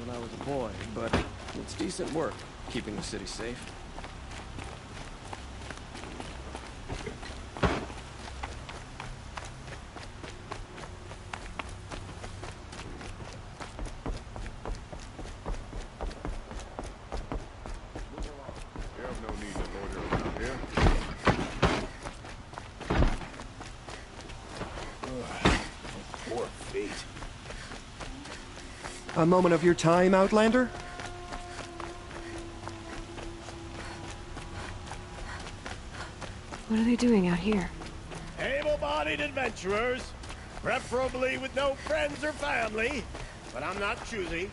when I was a boy, but it's decent work keeping the city safe. A moment of your time, Outlander? What are they doing out here? Able-bodied adventurers, preferably with no friends or family, but I'm not choosy.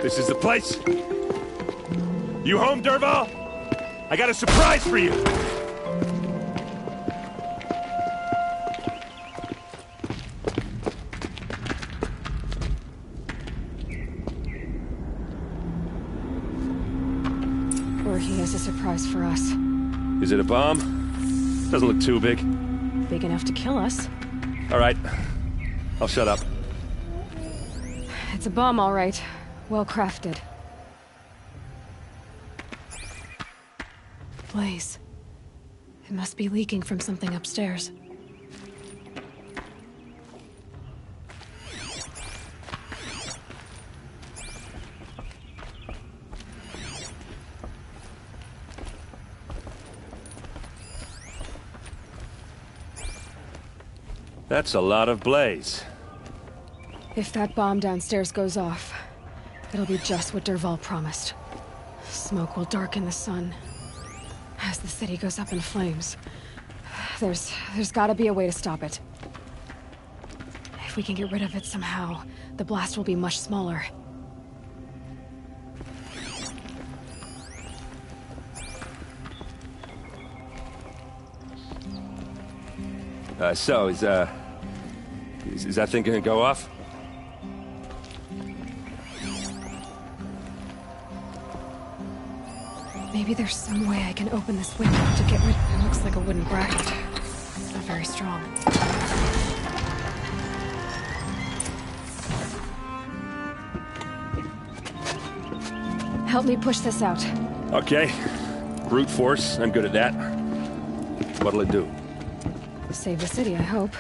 This is the place. You home, Derval? I got a surprise for you. Or he has a surprise for us. Is it a bomb? Doesn't look too big. Big enough to kill us. All right. I'll shut up. It's a bomb, all right. Well crafted. Blaze. It must be leaking from something upstairs. That's a lot of blaze. If that bomb downstairs goes off, it'll be just what Derval promised. Smoke will darken the sun. As the city goes up in flames, there's gotta be a way to stop it. If we can get rid of it somehow, the blast will be much smaller. So, is that thing gonna go off? Maybe there's some way I can open this window to get rid. It looks like a wooden bracket. Not very strong. Help me push this out. Okay. Brute force, I'm good at that. What'll it do? Save the city, I hope.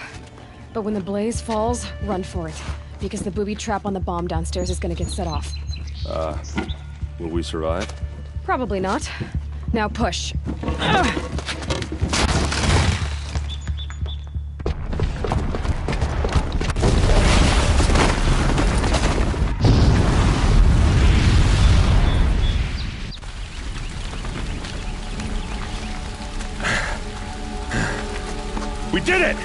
But when the blaze falls, run for it. Because the booby trap on the bomb downstairs is gonna get set off. Will we survive? Probably not. Now push. We did it!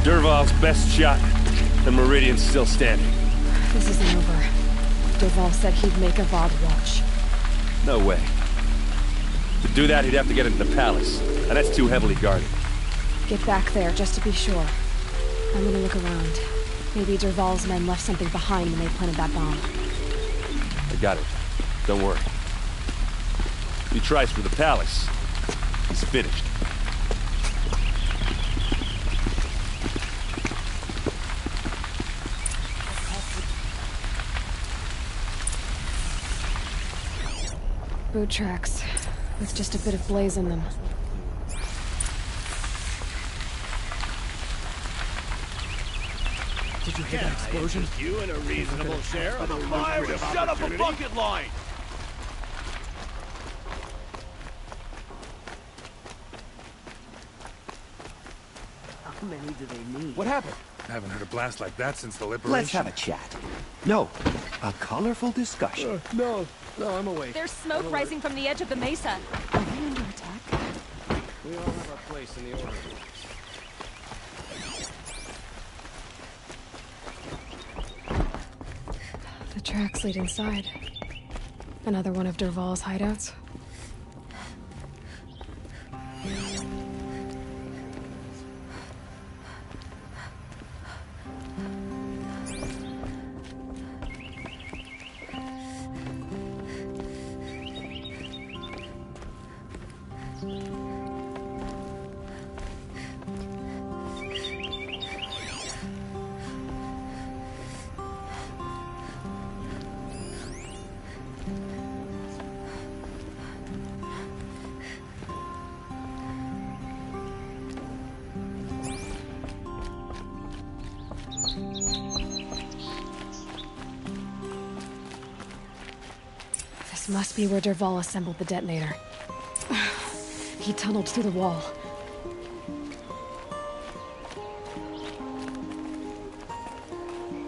Derval's best shot, and Meridian's still standing. This isn't over. Derval said he'd make a VOD watch. No way. To do that, he'd have to get into the palace, and that's too heavily guarded. Get back there, just to be sure. I'm gonna look around. Maybe Derval's men left something behind when they planted that bomb. I got it. Don't worry. If he tries for the palace, he's finished. Boot tracks, with just a bit of blaze in them. Did you hear that explosion? You and a reasonable share of the fire was shut up a bucket line! How many do they need? What happened? I haven't heard a blast like that since the liberation. Let's have a chat. No, a colorful discussion. No, I'm awake. There's smoke rising from the edge of the mesa. Are we under attack? We all have our place in the order. The tracks lead inside. Another one of Derval's hideouts. This must be where Dervahl assembled the detonator. He tunneled through the wall.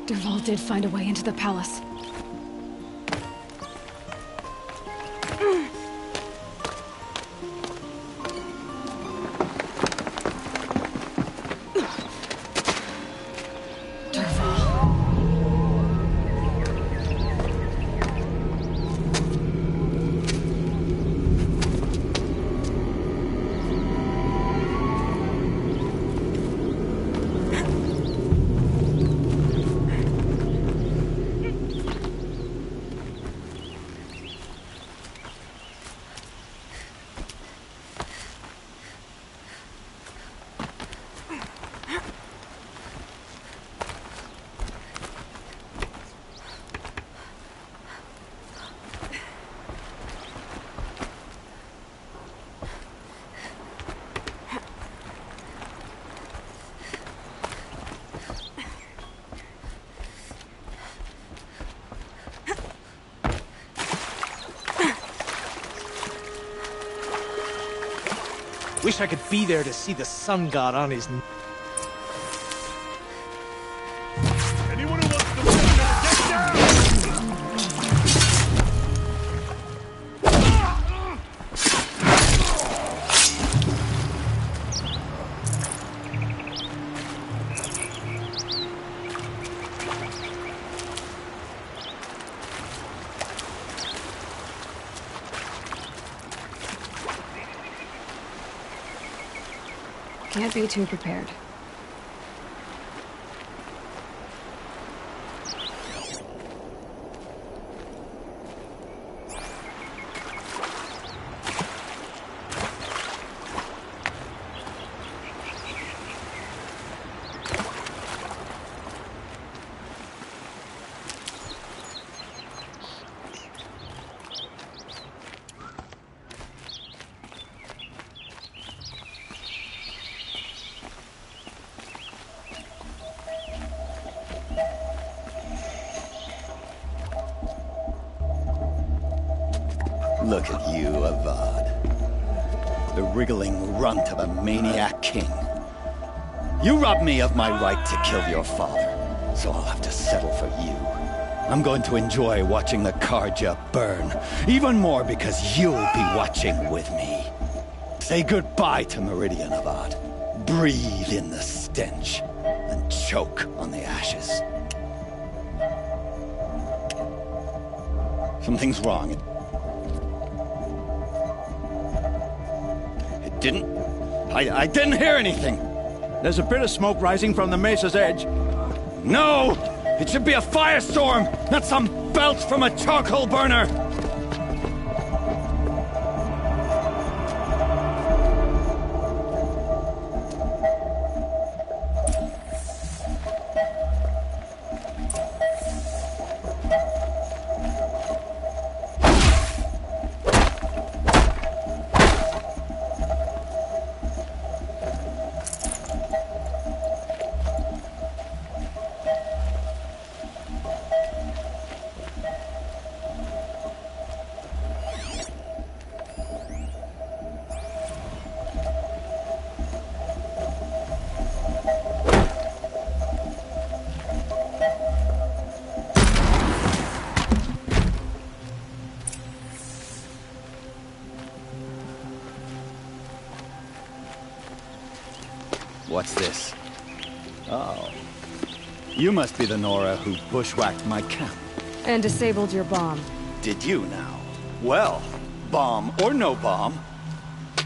Dervahl did find a way into the palace. Wish I could be there to see the sun god on his... Anyone who wants to win, get down! Can't be too prepared. Look at you, Avad. The wriggling runt of a maniac king. You robbed me of my right to kill your father, so I'll have to settle for you. I'm going to enjoy watching the Karja burn, even more because you'll be watching with me. Say goodbye to Meridian, Avad. Breathe in the stench, and choke on the ashes. Something's wrong. I didn't hear anything. There's a bit of smoke rising from the mesa's edge. No! It should be a firestorm, not some belch from a charcoal burner! What's this? Oh. You must be the Nora who bushwhacked my camp. And disabled your bomb. Did you now? Well, bomb or no bomb,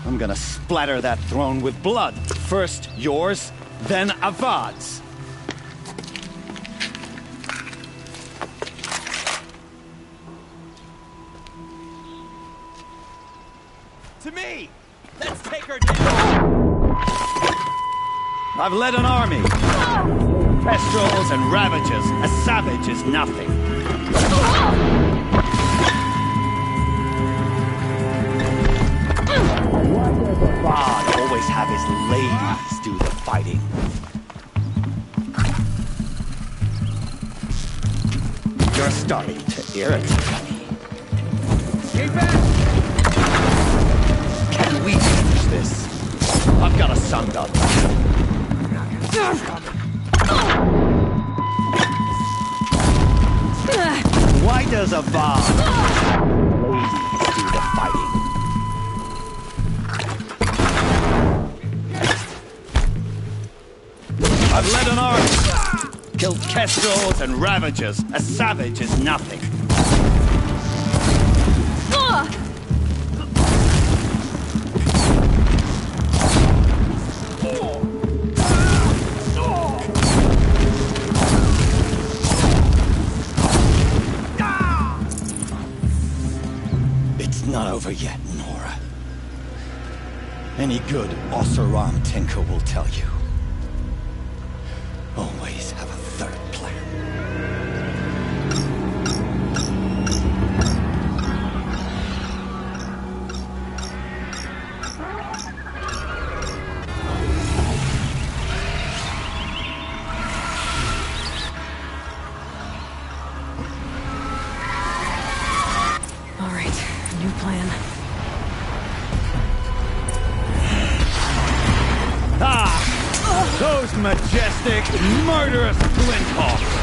I'm gonna splatter that throne with blood. First yours, then Avad's. To me! Let's take her down! I've led an army. Pestrels and ravages. A savage is nothing. Why does Avad always have his ladies do the fighting? You're starting to irritate me. Can we finish this? I've got a son to Why does a Vard do the fighting? I've led an army, killed kestrels and ravagers. A savage is nothing. It's not over yet, Nora. Any good Ossaram tinker will tell you. Always have a third plan. All right, new plan. Those majestic, murderous flinthawks!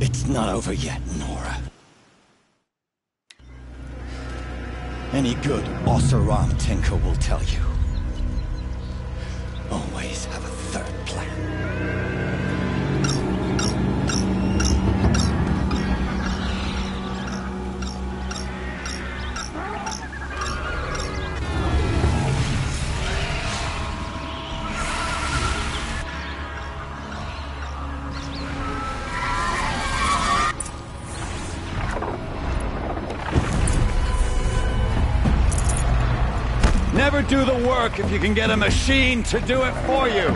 It's not over yet, Nora. Any good Ossaram tinker will tell you. Always have a third plan. Never do the work if you can get a machine to do it for you.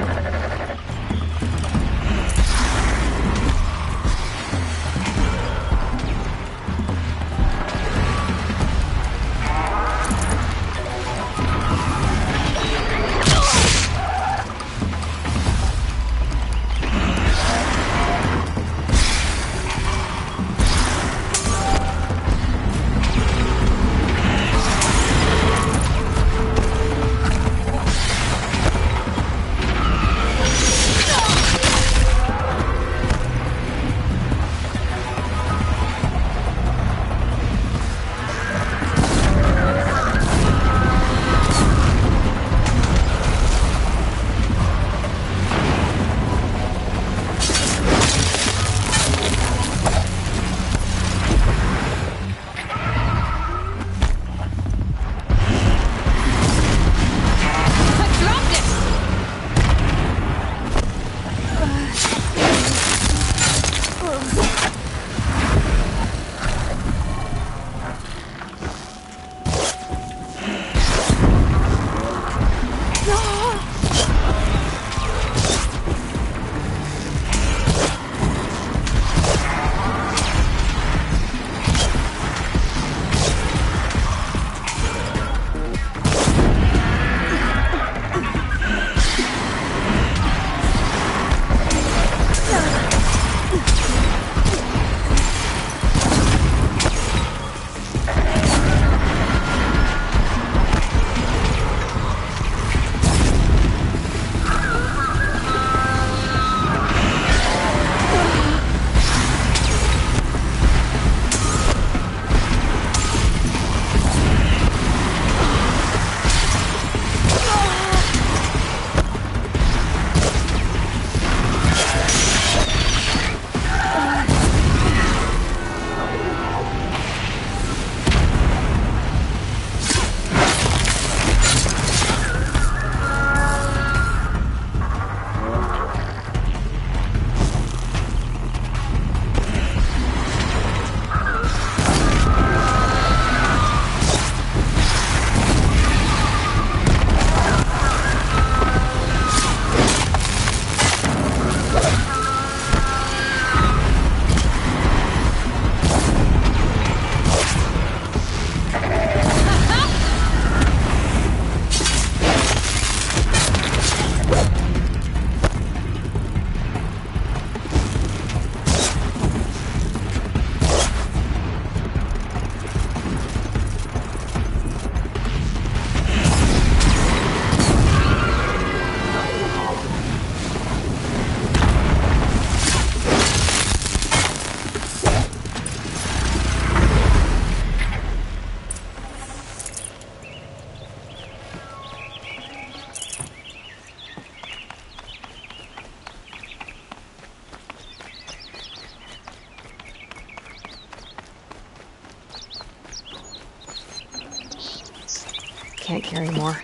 can't carry more.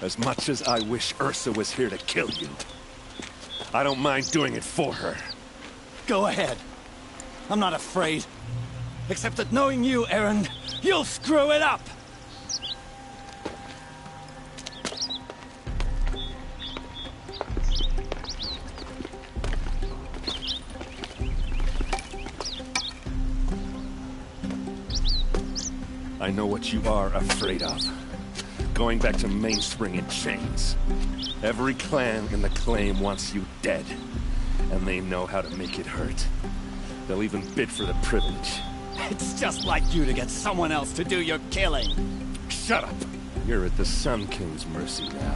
As much as I wish Ursa was here to kill you, I don't mind doing it for her. Go ahead. I'm not afraid. Except that knowing you, Aaron, you'll screw it up! I know what you are afraid of. Going back to Mainspring in chains. Every clan in the claim wants you dead. And they know how to make it hurt. They'll even bid for the privilege. It's just like you to get someone else to do your killing. Shut up! You're at the Sun King's mercy now.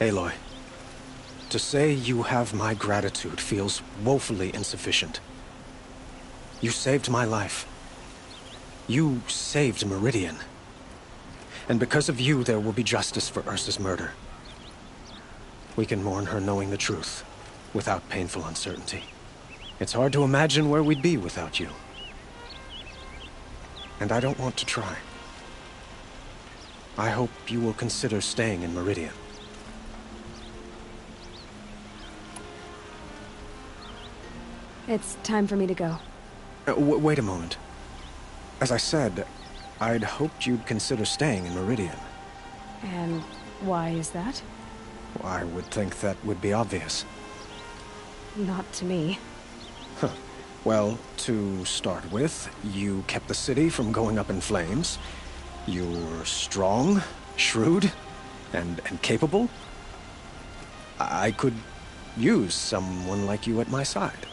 Aloy, to say you have my gratitude feels woefully insufficient. You saved my life. You saved Meridian. And because of you, there will be justice for Ursa's murder. We can mourn her knowing the truth, without painful uncertainty. It's hard to imagine where we'd be without you. And I don't want to try. I hope you will consider staying in Meridian. It's time for me to go. Wait a moment. As I said, I'd hoped you'd consider staying in Meridian. And why is that? I would think that would be obvious. Not to me. Huh. Well, to start with, you kept the city from going up in flames. You're strong, shrewd, and capable. I could use someone like you at my side.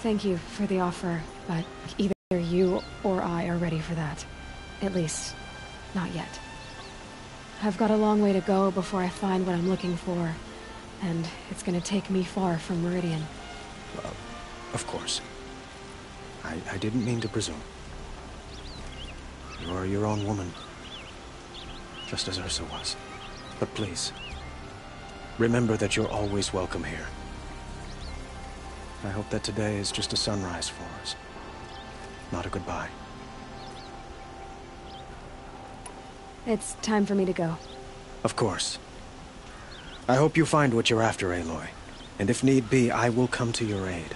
Thank you for the offer, but either you or I are ready for that. At least, not yet. I've got a long way to go before I find what I'm looking for, and it's gonna take me far from Meridian. Of course. I didn't mean to presume. You're your own woman, just as Ursa was. But please, remember that you're always welcome here. I hope that today is just a sunrise for us, not a goodbye. It's time for me to go. Of course. I hope you find what you're after, Aloy. And if need be, I will come to your aid.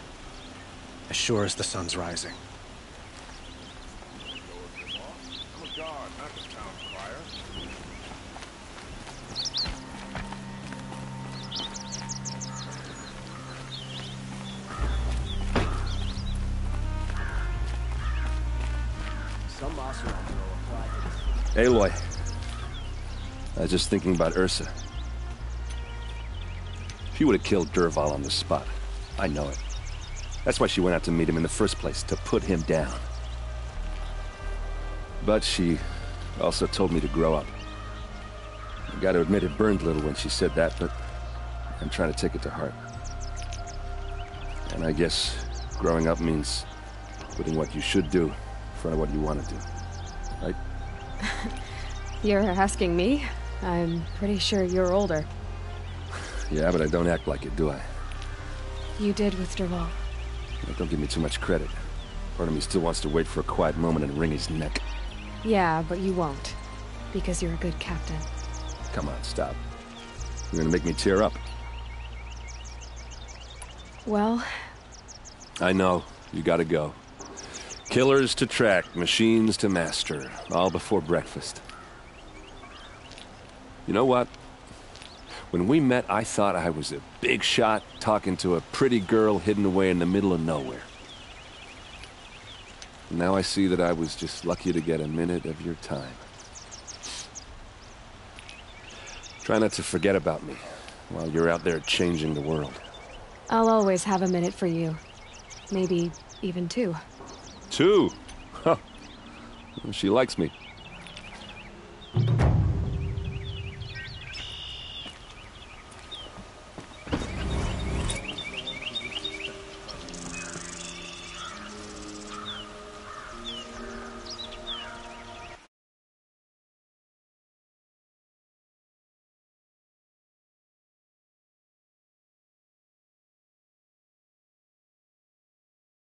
As sure as the sun's rising. Aloy. I was just thinking about Ursa. She would have killed Dervahl on the spot. I know it. That's why she went out to meet him in the first place, to put him down. But she also told me to grow up. I gotta admit it burned a little when she said that, but I'm trying to take it to heart. And I guess growing up means putting what you should do in front of what you want to do. Right? You're asking me? I'm pretty sure you're older. Yeah, but I don't act like it, do I? You did with Dervahl. Don't give me too much credit. Part of me still wants to wait for a quiet moment and wring his neck. Yeah, but you won't. Because you're a good captain. Come on, stop. You're gonna make me tear up. Well... I know. You gotta go. Killers to track, machines to master, all before breakfast. You know what? When we met, I thought I was a big shot talking to a pretty girl hidden away in the middle of nowhere. Now I see that I was just lucky to get a minute of your time. Try not to forget about me while you're out there changing the world. I'll always have a minute for you. Maybe even two. Two? Huh. She likes me.